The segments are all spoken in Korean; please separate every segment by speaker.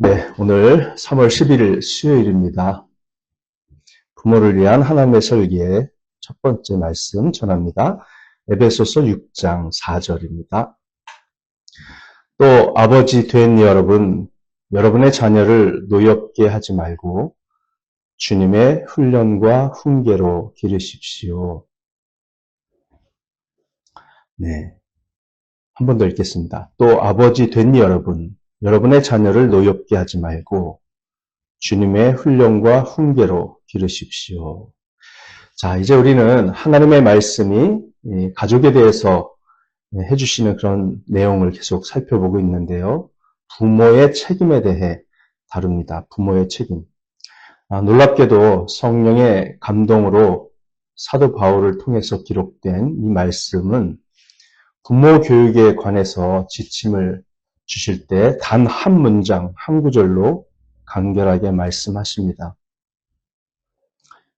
Speaker 1: 네, 오늘 3월 11일 수요일입니다. 부모를 위한 하나님의 설계의 첫 번째 말씀 전합니다. 에베소서 6장 4절입니다. 또 아버지 된 여러분, 여러분의 자녀를 노엽게 하지 말고 주님의 훈련과 훈계로 기르십시오. 네, 한 번 더 읽겠습니다. 또 아버지 된 여러분, 여러분의 자녀를 노엽게 하지 말고 주님의 훈련과 훈계로 기르십시오. 자, 이제 우리는 하나님의 말씀이 가족에 대해서 해주시는 그런 내용을 계속 살펴보고 있는데요. 부모의 책임에 대해 다룹니다. 부모의 책임. 놀랍게도 성령의 감동으로 사도 바울을 통해서 기록된 이 말씀은 부모 교육에 관해서 지침을 주실 때 단 한 문장, 한 구절로 간결하게 말씀하십니다.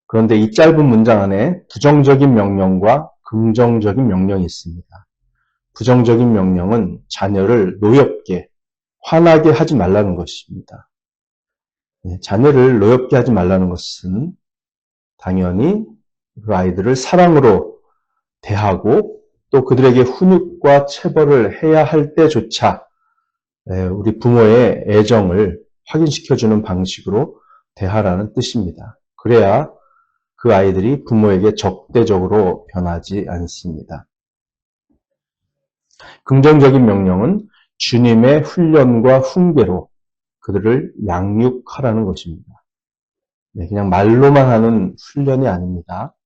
Speaker 1: 그런데 이 짧은 문장 안에 부정적인 명령과 긍정적인 명령이 있습니다. 부정적인 명령은 자녀를 노엽게, 화나게 하지 말라는 것입니다. 자녀를 노엽게 하지 말라는 것은 당연히 그 아이들을 사랑으로 대하고 또 그들에게 훈육과 체벌을 해야 할 때조차 우리 부모의 애정을 확인시켜주는 방식으로 대하라는 뜻입니다. 그래야 그 아이들이 부모에게 적대적으로 변하지 않습니다. 긍정적인 명령은 주님의 훈련과 훈계로 그들을 양육하라는 것입니다. 그냥 말로만 하는 훈련이 아닙니다.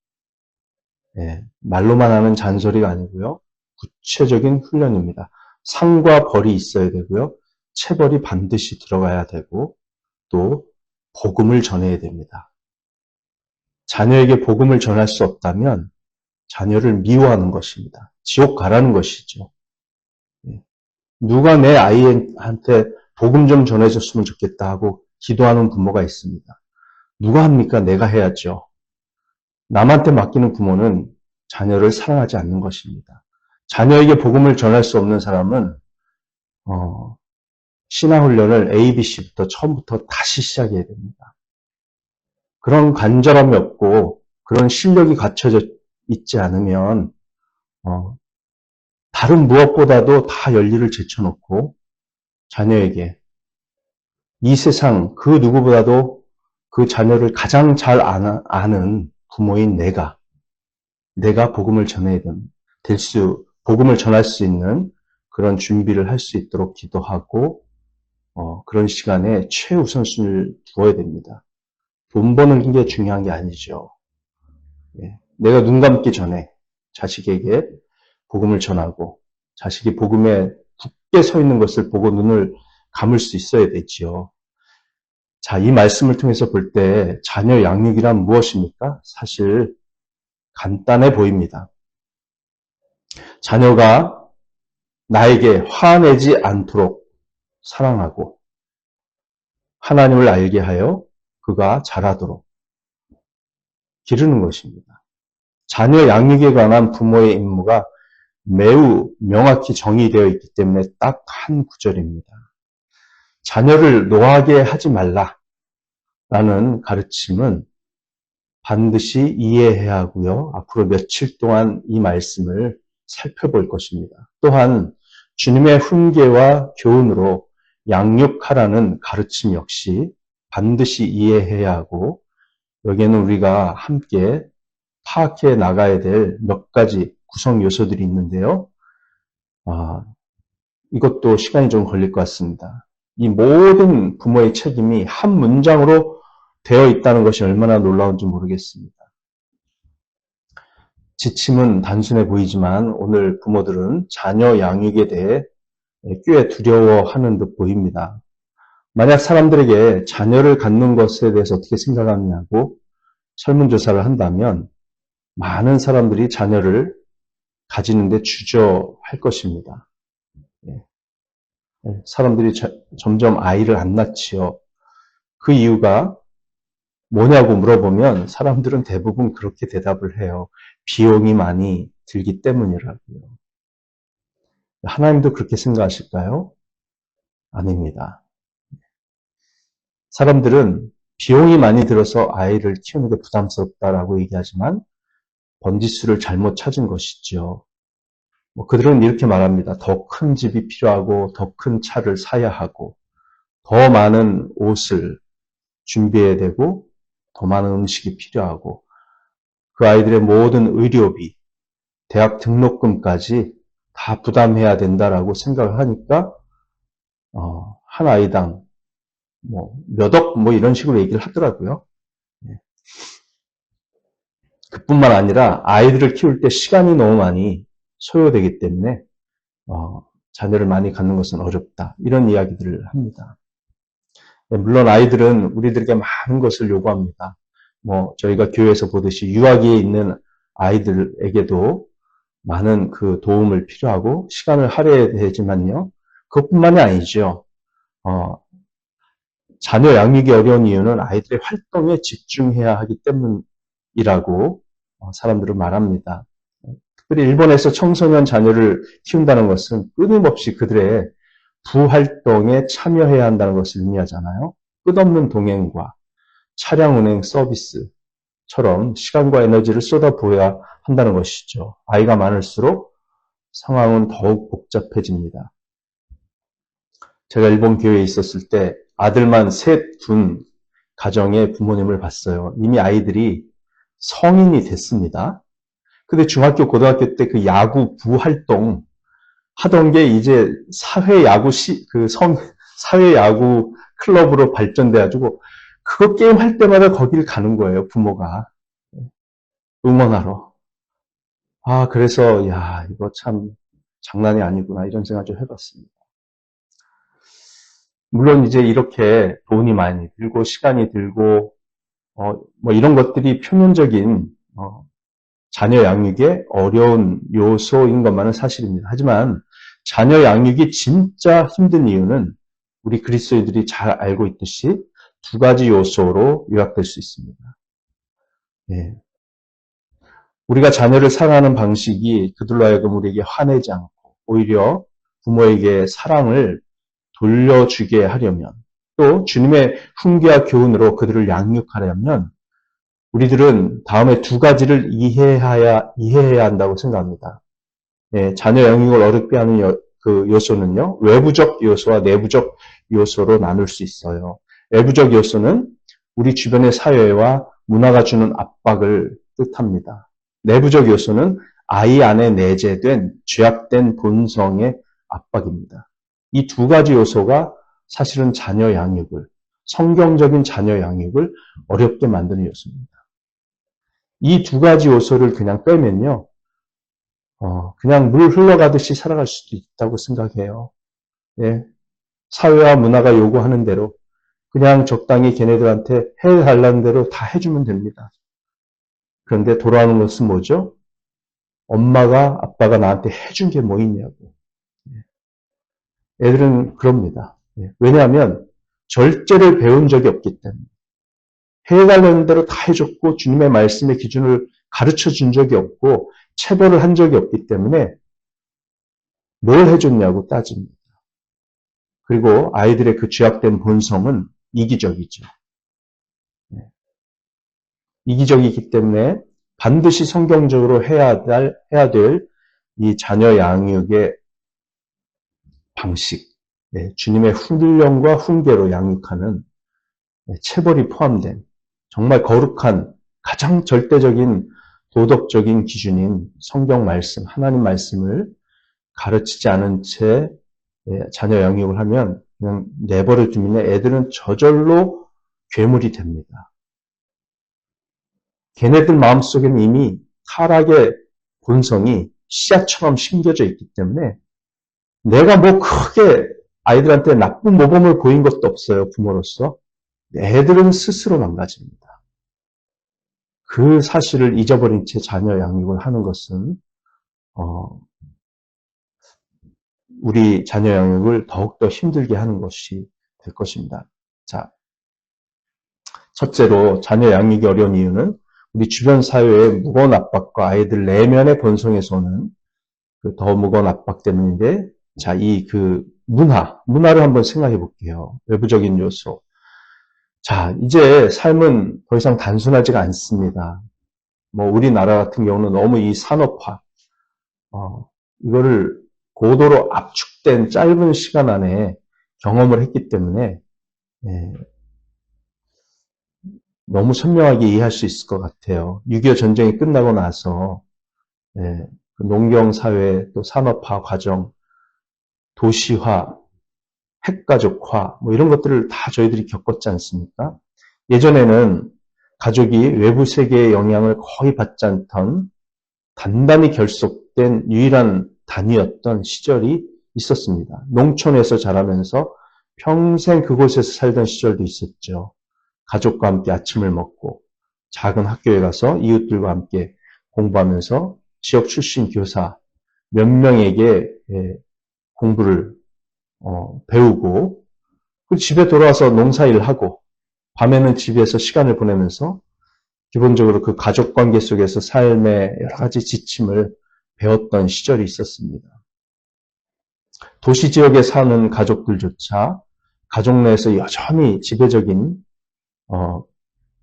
Speaker 1: 말로만 하는 잔소리가 아니고요. 구체적인 훈련입니다. 상과 벌이 있어야 되고요. 체벌이 반드시 들어가야 되고 또 복음을 전해야 됩니다. 자녀에게 복음을 전할 수 없다면 자녀를 미워하는 것입니다. 지옥 가라는 것이죠. 누가 내 아이한테 복음 좀 전해줬으면 좋겠다 하고 기도하는 부모가 있습니다. 누가 합니까? 내가 해야죠. 남한테 맡기는 부모는 자녀를 사랑하지 않는 것입니다. 자녀에게 복음을 전할 수 없는 사람은 신앙훈련을 ABC부터 처음부터 다시 시작해야 됩니다. 그런 간절함이 없고 그런 실력이 갖춰져 있지 않으면 다른 무엇보다도 다 열리를 제쳐놓고 자녀에게 이 세상 그 누구보다도 그 자녀를 가장 잘 아는 부모인 내가 복음을 전해야 복음을 전할 수 있는 그런 준비를 할 수 있도록 기도하고 그런 시간에 최우선순위를 두어야 됩니다. 돈 버는 게 중요한 게 아니죠. 내가 눈 감기 전에 자식에게 복음을 전하고 자식이 복음에 굳게 서 있는 것을 보고 눈을 감을 수 있어야 되지요. 자, 이 말씀을 통해서 볼 때 자녀 양육이란 무엇입니까? 사실 간단해 보입니다. 자녀가 나에게 화내지 않도록 사랑하고 하나님을 알게 하여 그가 자라도록 기르는 것입니다. 자녀 양육에 관한 부모의 임무가 매우 명확히 정의되어 있기 때문에 딱 한 구절입니다. 자녀를 노하게 하지 말라라는 가르침은 반드시 이해해야 하고요. 앞으로 며칠 동안 이 말씀을 살펴볼 것입니다. 또한 주님의 훈계와 교훈으로 양육하라는 가르침 역시 반드시 이해해야 하고 여기에는 우리가 함께 파악해 나가야 될 몇 가지 구성 요소들이 있는데요. 이것도 시간이 좀 걸릴 것 같습니다. 이 모든 부모의 책임이 한 문장으로 되어 있다는 것이 얼마나 놀라운지 모르겠습니다. 지침은 단순해 보이지만 오늘 부모들은 자녀 양육에 대해 꽤 두려워하는 듯 보입니다. 만약 사람들에게 자녀를 갖는 것에 대해서 어떻게 생각하느냐고 설문조사를 한다면 많은 사람들이 자녀를 가지는데 주저할 것입니다. 사람들이 점점 아이를 안 낳지요. 그 이유가 뭐냐고 물어보면 사람들은 대부분 그렇게 대답을 해요. 비용이 많이 들기 때문이라고요. 하나님도 그렇게 생각하실까요? 아닙니다. 사람들은 비용이 많이 들어서 아이를 키우는 게 부담스럽다라고 얘기하지만 번지수를 잘못 찾은 것이죠. 그들은 이렇게 말합니다. 더 큰 집이 필요하고 더 큰 차를 사야 하고 더 많은 옷을 준비해야 되고 더 많은 음식이 필요하고 그 아이들의 모든 의료비, 대학 등록금까지 다 부담해야 된다라고 생각을 하니까 한 아이당 몇 억 이런 식으로 얘기를 하더라고요. 그뿐만 아니라 아이들을 키울 때 시간이 너무 많이 소요되기 때문에 자녀를 많이 갖는 것은 어렵다. 이런 이야기들을 합니다. 물론 아이들은 우리들에게 많은 것을 요구합니다. 저희가 교회에서 보듯이 유아기에 있는 아이들에게도 많은 그 도움을 필요하고 시간을 할애해야 되지만요. 그것뿐만이 아니죠. 자녀 양육이 어려운 이유는 아이들의 활동에 집중해야 하기 때문이라고 사람들은 말합니다. 특별히 일본에서 청소년 자녀를 키운다는 것은 끊임없이 그들의 부활동에 참여해야 한다는 것을 의미하잖아요. 끝없는 동행과 차량 운행 서비스처럼 시간과 에너지를 쏟아부어야 한다는 것이죠. 아이가 많을수록 상황은 더욱 복잡해집니다. 제가 일본 교회에 있었을 때 아들만 셋 둔 가정의 부모님을 봤어요. 이미 아이들이 성인이 됐습니다. 근데 중학교, 고등학교 때 그 야구 부활동 하던 게 이제 사회 야구 클럽으로 발전돼가지고 그거 게임 할 때마다 거길 가는 거예요, 부모가. 응원하러. 그래서, 이거 참 장난이 아니구나, 이런 생각 좀 해봤습니다. 물론 이제 이렇게 돈이 많이 들고, 시간이 들고, 이런 것들이 표면적인, 자녀 양육의 어려운 요소인 것만은 사실입니다. 하지만 자녀 양육이 진짜 힘든 이유는 우리 그리스도인들이 잘 알고 있듯이 두 가지 요소로 요약될 수 있습니다. 우리가 자녀를 사랑하는 방식이 그들로 하여금 우리에게 화내지 않고 오히려 부모에게 사랑을 돌려주게 하려면 또 주님의 훈계와 교훈으로 그들을 양육하려면 우리들은 다음에 두 가지를 이해해야 한다고 생각합니다. 자녀 양육을 어렵게 하는 그 요소는요, 외부적 요소와 내부적 요소로 나눌 수 있어요. 외부적 요소는 우리 주변의 사회와 문화가 주는 압박을 뜻합니다. 내부적 요소는 아이 안에 내재된 죄악된 본성의 압박입니다. 이 두 가지 요소가 사실은 자녀 양육을, 성경적인 자녀 양육을 어렵게 만드는 요소입니다. 이 두 가지 요소를 그냥 빼면요, 그냥 물 흘러가듯이 살아갈 수도 있다고 생각해요. 사회와 문화가 요구하는 대로 그냥 적당히 걔네들한테 해달라는 대로 다 해주면 됩니다. 그런데 돌아오는 것은 뭐죠? 엄마가, 아빠가 나한테 해준 게 뭐 있냐고. 애들은 그럽니다. 왜냐하면 절제를 배운 적이 없기 때문에. 해달라는 대로 다 해줬고 주님의 말씀의 기준을 가르쳐 준 적이 없고 체벌을 한 적이 없기 때문에 뭘 해줬냐고 따집니다. 그리고 아이들의 그 죄악된 본성은 이기적이죠. 이기적이기 때문에 반드시 성경적으로 해야 될 이 자녀 양육의 방식, 주님의 훈련과 훈계로 양육하는 체벌이 포함된 정말 거룩한 가장 절대적인 도덕적인 기준인 성경 말씀, 하나님 말씀을 가르치지 않은 채 자녀 양육을 하면 그냥 내버려 두면 애들은 저절로 괴물이 됩니다. 걔네들 마음속에는 이미 타락의 본성이 씨앗처럼 심겨져 있기 때문에 내가 크게 아이들한테 나쁜 모범을 보인 것도 없어요, 부모로서. 애들은 스스로 망가집니다. 그 사실을 잊어버린 채 자녀 양육을 하는 것은 우리 자녀 양육을 더욱더 힘들게 하는 것이 될 것입니다. 자, 첫째로 자녀 양육이 어려운 이유는 우리 주변 사회의 무거운 압박과 아이들 내면의 본성에서 오는 그 더 무거운 압박 때문인데, 자, 이 그 문화를 한번 생각해 볼게요. 외부적인 요소. 자, 이제 삶은 더 이상 단순하지가 않습니다. 뭐 우리나라 같은 경우는 너무 이 산업화, 이거를 고도로 압축된 짧은 시간 안에 경험을 했기 때문에 예, 너무 선명하게 이해할 수 있을 것 같아요. 6.25 전쟁이 끝나고 나서 예, 그 농경사회, 또 산업화 과정, 도시화, 핵가족화, 뭐 이런 것들을 다 저희들이 겪었지 않습니까? 예전에는 가족이 외부 세계의 영향을 거의 받지 않던 단단히 결속된 유일한 단위였던 시절이 있었습니다. 농촌에서 자라면서 평생 그곳에서 살던 시절도 있었죠. 가족과 함께 아침을 먹고 작은 학교에 가서 이웃들과 함께 공부하면서 지역 출신 교사 몇 명에게 공부를 배우고 집에 돌아와서 농사일을 하고 밤에는 집에서 시간을 보내면서 기본적으로 그 가족 관계 속에서 삶의 여러 가지 지침을 배웠던 시절이 있었습니다. 도시 지역에 사는 가족들조차 가족 내에서 여전히 지배적인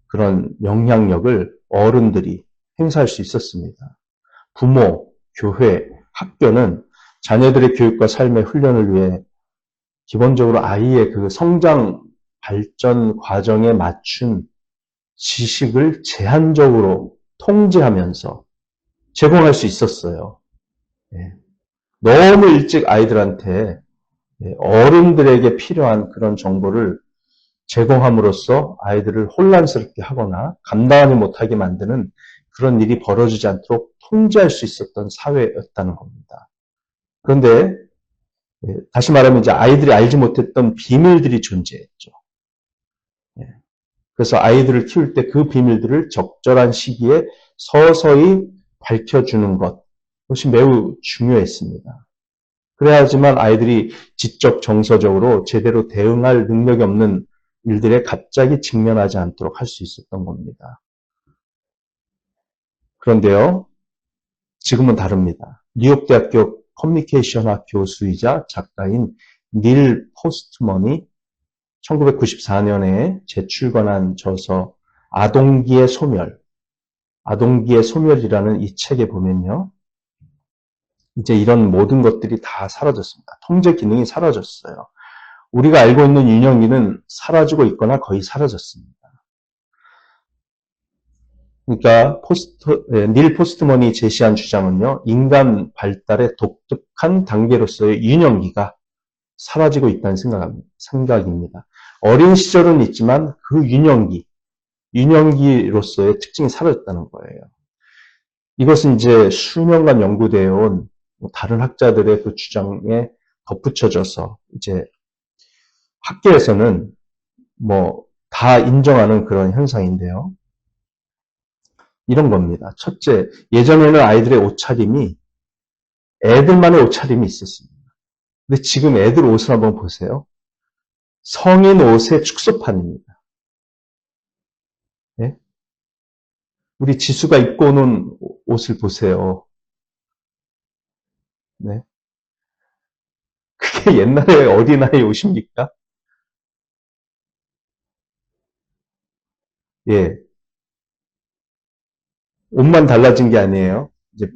Speaker 1: 그런 영향력을 어른들이 행사할 수 있었습니다. 부모, 교회, 학교는 자녀들의 교육과 삶의 훈련을 위해 기본적으로 아이의 그 성장 발전 과정에 맞춘 지식을 제한적으로 통제하면서 제공할 수 있었어요. 예. 너무 일찍 아이들한테 어른들에게 필요한 그런 정보를 제공함으로써 아이들을 혼란스럽게 하거나 감당하지 못하게 만드는 그런 일이 벌어지지 않도록 통제할 수 있었던 사회였다는 겁니다. 그런데 다시 말하면 이제 아이들이 알지 못했던 비밀들이 존재했죠. 그래서 아이들을 키울 때 그 비밀들을 적절한 시기에 서서히 밝혀주는 것, 그것이 매우 중요했습니다. 그래야지만 아이들이 지적 정서적으로 제대로 대응할 능력이 없는 일들에 갑자기 직면하지 않도록 할 수 있었던 겁니다. 그런데요, 지금은 다릅니다. 뉴욕대학교 커뮤니케이션학 교수이자 작가인 닐 포스트먼이 1994년에 재출간한 저서 아동기의 소멸, 아동기의 소멸이라는 이 책에 보면요. 이제 이런 모든 것들이 다 사라졌습니다. 통제 기능이 사라졌어요. 우리가 알고 있는 유년기는 사라지고 있거나 거의 사라졌습니다. 그러니까 닐 포스트먼이 제시한 주장은요. 인간 발달의 독특한 단계로서의 유년기가 사라지고 있다는 생각입니다. 어린 시절은 있지만 그 유년기로서의 특징이 사라졌다는 거예요. 이것은 이제 수년간 연구되어 온 다른 학자들의 그 주장에 덧붙여져서 이제 학계에서는 뭐 다 인정하는 그런 현상인데요. 이런 겁니다. 첫째, 예전에는 아이들의 옷차림이 애들만의 옷차림이 있었습니다. 근데 지금 애들 옷을 한번 보세요. 성인 옷의 축소판입니다. 네? 우리 지수가 입고 오는 옷을 보세요. 네? 그게 옛날에 어린아이 옷입니까? 예. 옷만 달라진 게 아니에요. 이제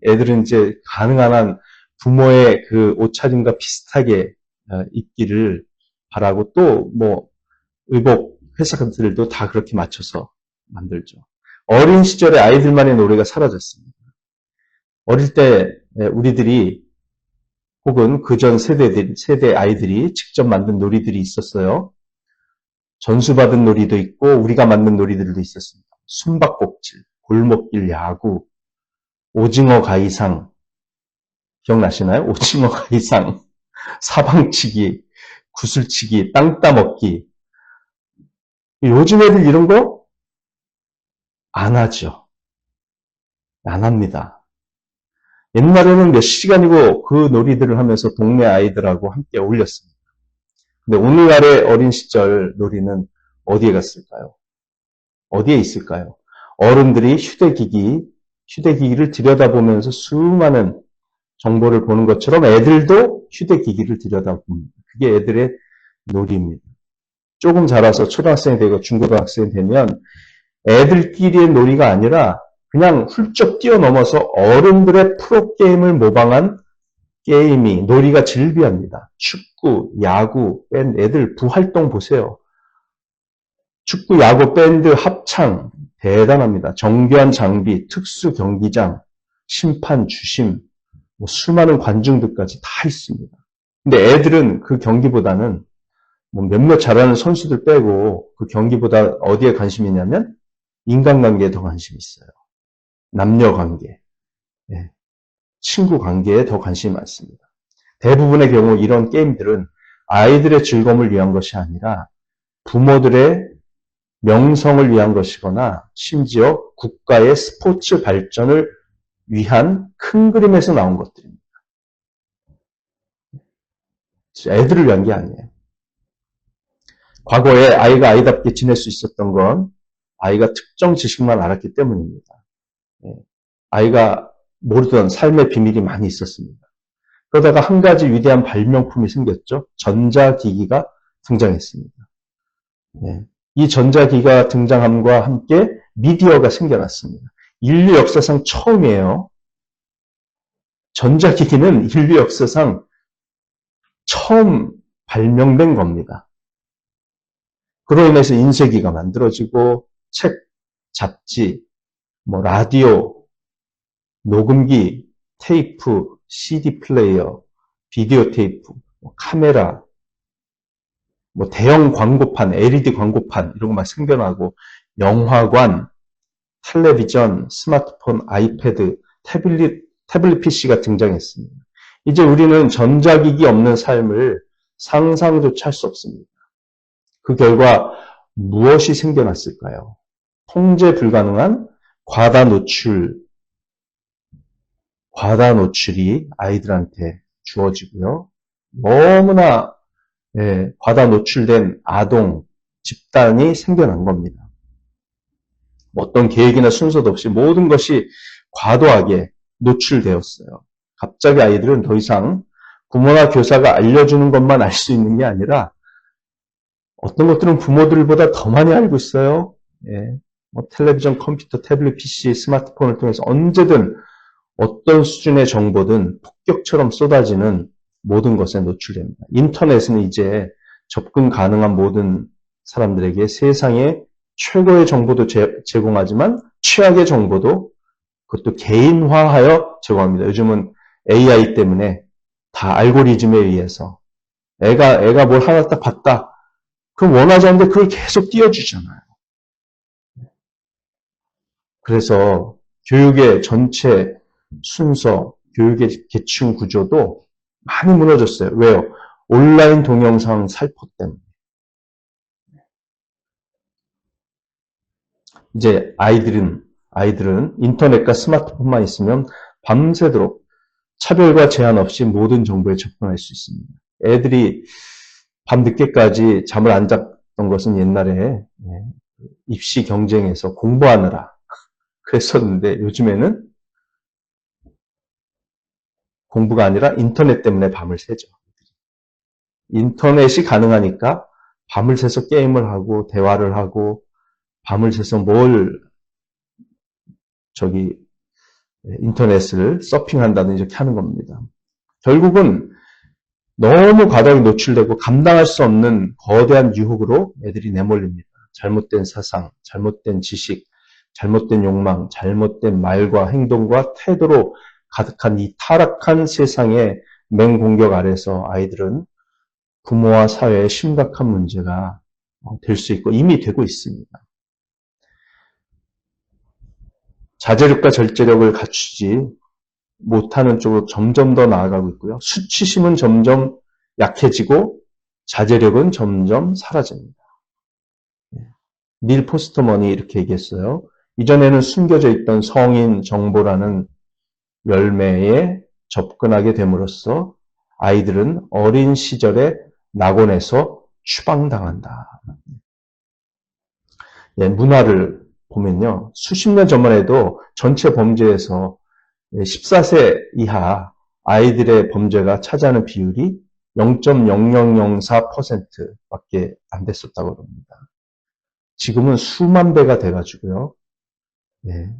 Speaker 1: 애들은 이제 가능한 한 부모의 그 옷차림과 비슷하게 입기를 바라고 또 뭐 의복 회사들도 다 그렇게 맞춰서 만들죠. 어린 시절에 아이들만의 노래가 사라졌습니다. 어릴 때 우리들이 혹은 그전 세대 아이들이 직접 만든 놀이들이 있었어요. 전수받은 놀이도 있고 우리가 만든 놀이들도 있었습니다. 숨바꼭질, 골목길 야구, 오징어 가이상 기억나시나요? 오징어 가이상, 사방치기, 구슬치기, 땅 따먹기. 요즘 애들 이런 거 안 하죠. 안 합니다. 옛날에는 몇 시간이고 그 놀이들을 하면서 동네 아이들하고 함께 어울렸습니다. 근데 오늘날의 어린 시절 놀이는 어디에 갔을까요? 어디에 있을까요? 어른들이 휴대기기를 들여다보면서 수많은 정보를 보는 것처럼 애들도 휴대기기를 들여다봅니다. 그게 애들의 놀이입니다. 조금 자라서 초등학생이 되고 중고등학생이 되면 애들끼리의 놀이가 아니라 그냥 훌쩍 뛰어넘어서 어른들의 프로게임을 모방한 게임이, 놀이가 즐비합니다. 축구, 야구, 밴드, 애들 부활동 보세요. 축구, 야구, 밴드, 합창, 대단합니다. 정교한 장비, 특수 경기장, 심판, 주심, 수많은 관중들까지 다 있습니다. 근데 애들은 그 경기보다는 몇몇 잘하는 선수들 빼고 그 경기보다 어디에 관심이 있냐면 인간관계에 더 관심이 있어요. 남녀관계, 친구 관계에 더 관심이 많습니다. 대부분의 경우 이런 게임들은 아이들의 즐거움을 위한 것이 아니라 부모들의 명성을 위한 것이거나 심지어 국가의 스포츠 발전을 위한 큰 그림에서 나온 것들입니다. 애들을 위한 게 아니에요. 과거에 아이가 아이답게 지낼 수 있었던 건 아이가 특정 지식만 알았기 때문입니다. 아이가 모르던 삶의 비밀이 많이 있었습니다. 그러다가 한 가지 위대한 발명품이 생겼죠. 전자기기가 등장했습니다. 이 전자기기가 등장함과 함께 미디어가 생겨났습니다. 인류 역사상 처음이에요. 전자기기는 인류 역사상 처음 발명된 겁니다. 그로 인해서 인쇄기가 만들어지고 책, 잡지, 라디오, 녹음기, 테이프, CD 플레이어, 비디오 테이프, 카메라, 대형 광고판, LED 광고판 이런 거 막 생겨나고 영화관, 텔레비전, 스마트폰, 아이패드, 태블릿 PC가 등장했습니다. 이제 우리는 전자기기 없는 삶을 상상조차 할 수 없습니다. 그 결과 무엇이 생겨났을까요? 통제 불가능한 과다 노출이 아이들한테 주어지고요. 너무나 과다 노출된 아동 집단이 생겨난 겁니다. 어떤 계획이나 순서도 없이 모든 것이 과도하게 노출되었어요. 갑자기 아이들은 더 이상 부모나 교사가 알려주는 것만 알 수 있는 게 아니라 어떤 것들은 부모들보다 더 많이 알고 있어요. 텔레비전, 컴퓨터, 태블릿, PC, 스마트폰을 통해서 언제든 어떤 수준의 정보든 폭격처럼 쏟아지는 모든 것에 노출됩니다. 인터넷은 이제 접근 가능한 모든 사람들에게 세상의 최고의 정보도 제공하지만 최악의 정보도 그것도 개인화하여 제공합니다. 요즘은 AI 때문에 다 알고리즘에 의해서 애가 뭘 하나 딱 봤다. 그럼 원하지 않는데 그걸 계속 띄워주잖아요. 그래서 교육의 전체 순서, 교육의 계층 구조도 많이 무너졌어요. 왜요? 온라인 동영상 살포 때문에. 이제 아이들은 인터넷과 스마트폰만 있으면 밤새도록 차별과 제한 없이 모든 정보에 접근할 수 있습니다. 애들이 밤늦게까지 잠을 안 잤던 것은 옛날에 입시 경쟁에서 공부하느라 그랬었는데 요즘에는 공부가 아니라 인터넷 때문에 밤을 새죠. 인터넷이 가능하니까 밤을 새서 게임을 하고 대화를 하고 밤을 새서 인터넷을 서핑한다든지 이렇게 하는 겁니다. 결국은 너무 과도하게 노출되고 감당할 수 없는 거대한 유혹으로 애들이 내몰립니다. 잘못된 사상, 잘못된 지식, 잘못된 욕망, 잘못된 말과 행동과 태도로 가득한 이 타락한 세상의 맹공격 아래서 아이들은 부모와 사회에 심각한 문제가 될 수 있고 이미 되고 있습니다. 자제력과 절제력을 갖추지 못하는 쪽으로 점점 더 나아가고 있고요. 수치심은 점점 약해지고 자제력은 점점 사라집니다. 닐 포스터먼이 이렇게 얘기했어요. 이전에는 숨겨져 있던 성인 정보라는 열매에 접근하게 됨으로써 아이들은 어린 시절에 낙원에서 추방당한다. 문화를 보면요. 수십 년 전만 해도 전체 범죄에서 14세 이하 아이들의 범죄가 차지하는 비율이 0.0004%밖에 안 됐었다고 합니다. 지금은 수만 배가 돼가지고요. 네.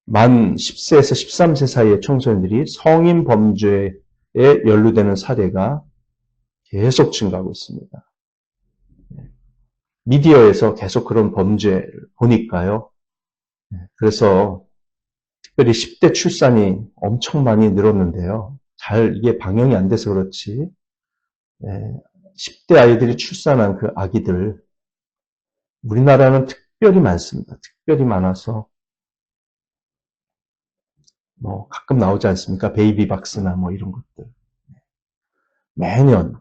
Speaker 1: 만 10세에서 13세 사이의 청소년들이 성인 범죄에 연루되는 사례가 계속 증가하고 있습니다. 미디어에서 계속 그런 범죄를 보니까요. 그래서 특별히 10대 출산이 엄청 많이 늘었는데요. 잘 이게 방영이 안 돼서 그렇지 10대 아이들이 출산한 그 아기들 우리나라는 특별히 많습니다. 특별히 많아서 뭐 가끔 나오지 않습니까? 베이비박스나 뭐 이런 것들. 매년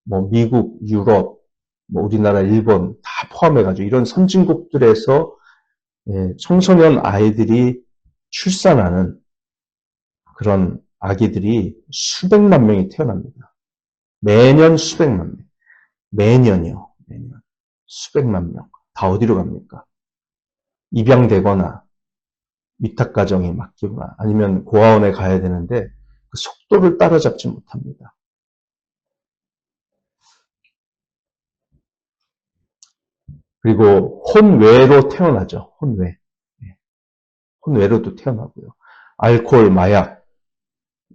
Speaker 1: 뭐 미국, 유럽, 뭐 우리나라, 일본 다 포함해가지고 이런 선진국들에서 청소년 아이들이 출산하는 그런 아기들이 수백만 명이 태어납니다. 매년 수백만 명. 매년이요. 매년. 수백만 명. 다 어디로 갑니까? 입양되거나 위탁가정에 맡기거나 아니면 고아원에 가야 되는데 그 속도를 따라잡지 못합니다. 그리고 혼외로 태어나죠. 혼외. 혼외로도 태어나고요. 알코올, 마약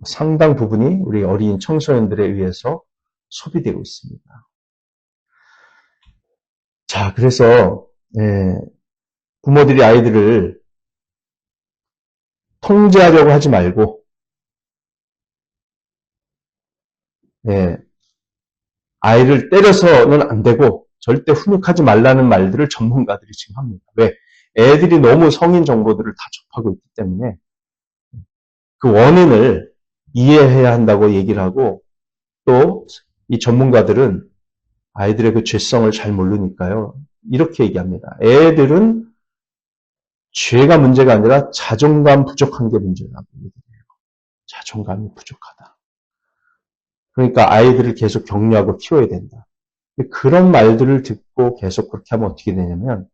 Speaker 1: 상당 부분이 우리 어린 청소년들에 의해서 소비되고 있습니다. 자, 그래서 부모들이 아이들을 통제하려고 하지 말고 아이를 때려서는 안 되고 절대 훈육하지 말라는 말들을 전문가들이 지금 합니다. 왜? 애들이 너무 성인 정보들을 다 접하고 있기 때문에 그 원인을 이해해야 한다고 얘기를 하고 또 이 전문가들은 아이들의 그 죄성을 잘 모르니까요. 이렇게 얘기합니다. 애들은 죄가 문제가 아니라 자존감 부족한 게 문제라고 얘기해요. 자존감이 부족하다. 그러니까 아이들을 계속 격려하고 키워야 된다. 그런 말들을 듣고 계속 그렇게 하면 어떻게 되냐면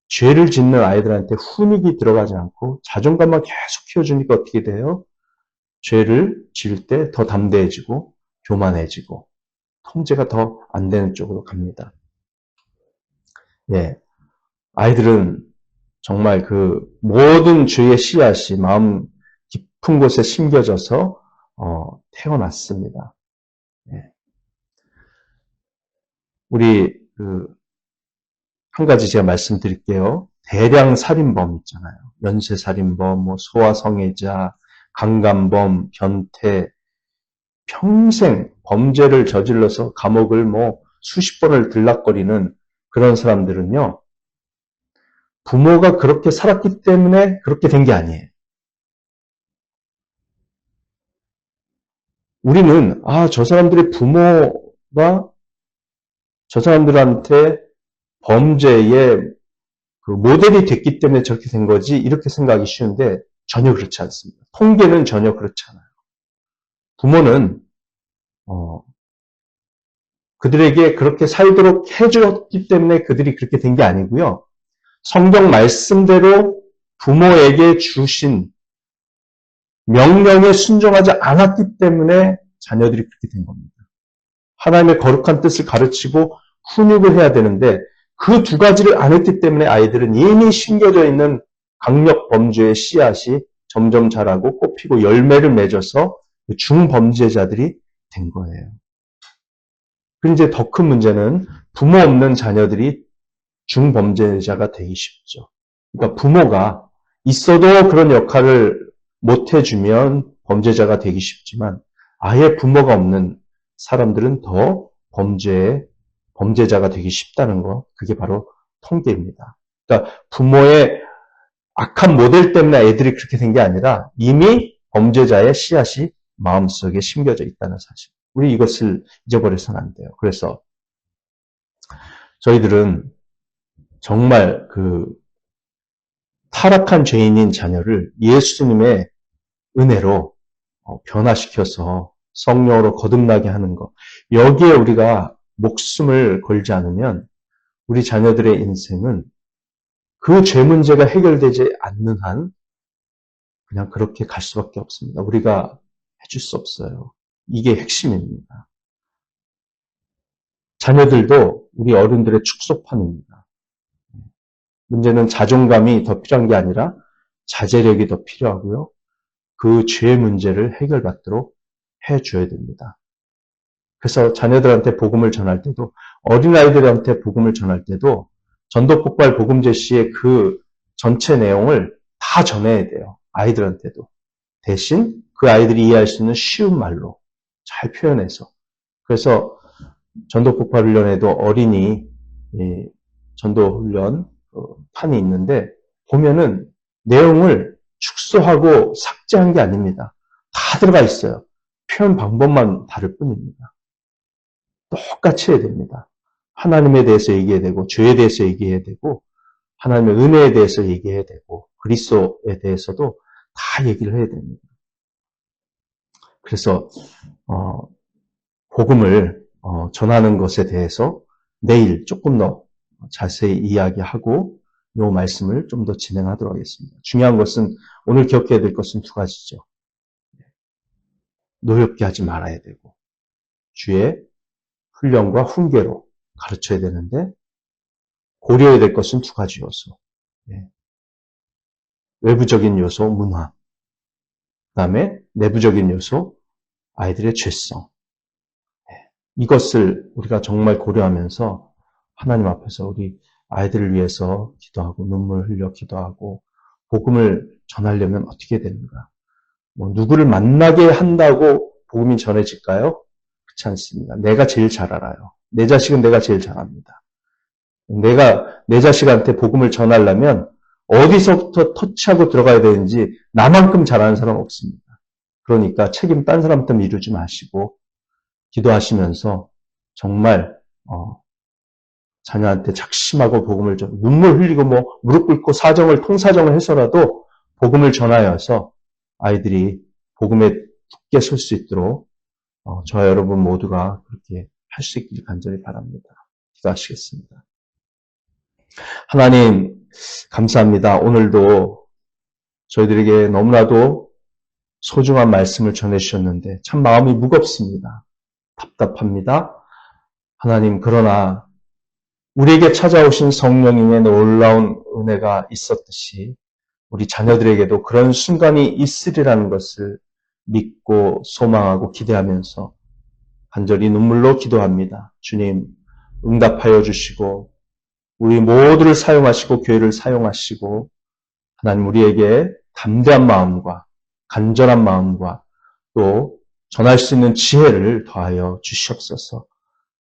Speaker 1: 죄를 짓는 아이들한테 훈육이 들어가지 않고 자존감만 계속 키워주니까 어떻게 돼요? 죄를 지을 때 더 담대해지고 교만해지고 통제가 더 안 되는 쪽으로 갑니다. 아이들은 정말 그 모든 죄의 씨앗이 마음 깊은 곳에 심겨져서 태어났습니다. 우리 한 가지 제가 말씀드릴게요. 대량 살인범 있잖아요. 연쇄살인범, 뭐 소아성애자, 강간범, 변태, 평생 범죄를 저질러서 감옥을 뭐 수십 번을 들락거리는 그런 사람들은요. 부모가 그렇게 살았기 때문에 그렇게 된 게 아니에요. 우리는 저 사람들의 부모가 저 사람들한테 범죄의 그 모델이 됐기 때문에 저렇게 된 거지 이렇게 생각하기 쉬운데 전혀 그렇지 않습니다. 통계는 전혀 그렇지 않아요. 부모는 그들에게 그렇게 살도록 해주었기 때문에 그들이 그렇게 된 게 아니고요. 성경 말씀대로 부모에게 주신 명령에 순종하지 않았기 때문에 자녀들이 그렇게 된 겁니다. 하나님의 거룩한 뜻을 가르치고 훈육을 해야 되는데 그 두 가지를 안 했기 때문에 아이들은 이미 심겨져 있는 강력 범죄의 씨앗이 점점 자라고 꽃피고 열매를 맺어서 중범죄자들이 된 거예요. 그리고 이제 더 큰 문제는 부모 없는 자녀들이 중범죄자가 되기 쉽죠. 그러니까 부모가 있어도 그런 역할을 못 해주면 범죄자가 되기 쉽지만 아예 부모가 없는 사람들은 더 범죄자가 되기 쉽다는 거, 그게 바로 통계입니다. 그러니까 부모의 악한 모델 때문에 애들이 그렇게 된 게 아니라 이미 범죄자의 씨앗이 마음속에 심겨져 있다는 사실. 우리 이것을 잊어버려서는 안 돼요. 그래서 저희들은 정말 그 타락한 죄인인 자녀를 예수님의 은혜로 변화시켜서 성령으로 거듭나게 하는 것. 여기에 우리가 목숨을 걸지 않으면 우리 자녀들의 인생은 그 죄 문제가 해결되지 않는 한 그냥 그렇게 갈 수밖에 없습니다. 우리가 해줄 수 없어요. 이게 핵심입니다. 자녀들도 우리 어른들의 축소판입니다. 문제는 자존감이 더 필요한 게 아니라 자제력이 더 필요하고요. 그 죄 문제를 해결받도록 해줘야 됩니다. 그래서 자녀들한테 복음을 전할 때도, 어린아이들한테 복음을 전할 때도 전도폭발 복음제 시의 그 전체 내용을 다 전해야 돼요. 아이들한테도. 대신 그 아이들이 이해할 수 있는 쉬운 말로 잘 표현해서. 그래서 전도폭발훈련에도 어린이 전도훈련 판이 있는데 보면은 내용을 축소하고 삭제한 게 아닙니다. 다 들어가 있어요. 표현 방법만 다를 뿐입니다. 똑같이 해야 됩니다. 하나님에 대해서 얘기해야 되고, 죄에 대해서 얘기해야 되고, 하나님의 은혜에 대해서 얘기해야 되고, 그리스도에 대해서도 다 얘기를 해야 됩니다. 그래서 복음을 전하는 것에 대해서 내일 조금 더 자세히 이야기하고 이 말씀을 좀 더 진행하도록 하겠습니다. 중요한 것은 오늘 기억해야 될 것은 두 가지죠. 노엽게 하지 말아야 되고 주의 훈련과 훈계로 가르쳐야 되는데 고려해야 될 것은 두 가지 요소. 외부적인 요소, 문화. 그 다음에 내부적인 요소, 아이들의 죄성. 이것을 우리가 정말 고려하면서 하나님 앞에서 우리 아이들을 위해서 기도하고 눈물 흘려 기도하고 복음을 전하려면 어떻게 됩니까? 누구를 만나게 한다고 복음이 전해질까요? 그렇지 않습니다. 내가 제일 잘 알아요. 내 자식은 내가 제일 잘합니다. 내가 내 자식한테 복음을 전하려면 어디서부터 터치하고 들어가야 되는지 나만큼 잘하는 사람 없습니다. 그러니까 책임 딴 사람한테 미루지 마시고 기도하시면서 정말 자녀한테 작심하고 복음을 눈물 흘리고 무릎 꿇고 통사정을 해서라도 복음을 전하여서 아이들이 복음에 굳게 설 수 있도록 저와 여러분 모두가 그렇게 할 수 있길 간절히 바랍니다. 기도하시겠습니다. 하나님 감사합니다. 오늘도 저희들에게 너무나도 소중한 말씀을 전해주셨는데 참 마음이 무겁습니다. 답답합니다. 하나님 그러나 우리에게 찾아오신 성령님의 놀라운 은혜가 있었듯이 우리 자녀들에게도 그런 순간이 있으리라는 것을 믿고 소망하고 기대하면서 간절히 눈물로 기도합니다. 주님 응답하여 주시고 우리 모두를 사용하시고 교회를 사용하시고 하나님 우리에게 담대한 마음과 간절한 마음과 또 전할 수 있는 지혜를 더하여 주시옵소서.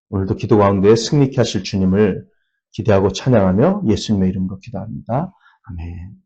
Speaker 1: 오늘도 기도 가운데 승리케 하실 주님을 기대하고 찬양하며 예수님의 이름으로 기도합니다. 아멘.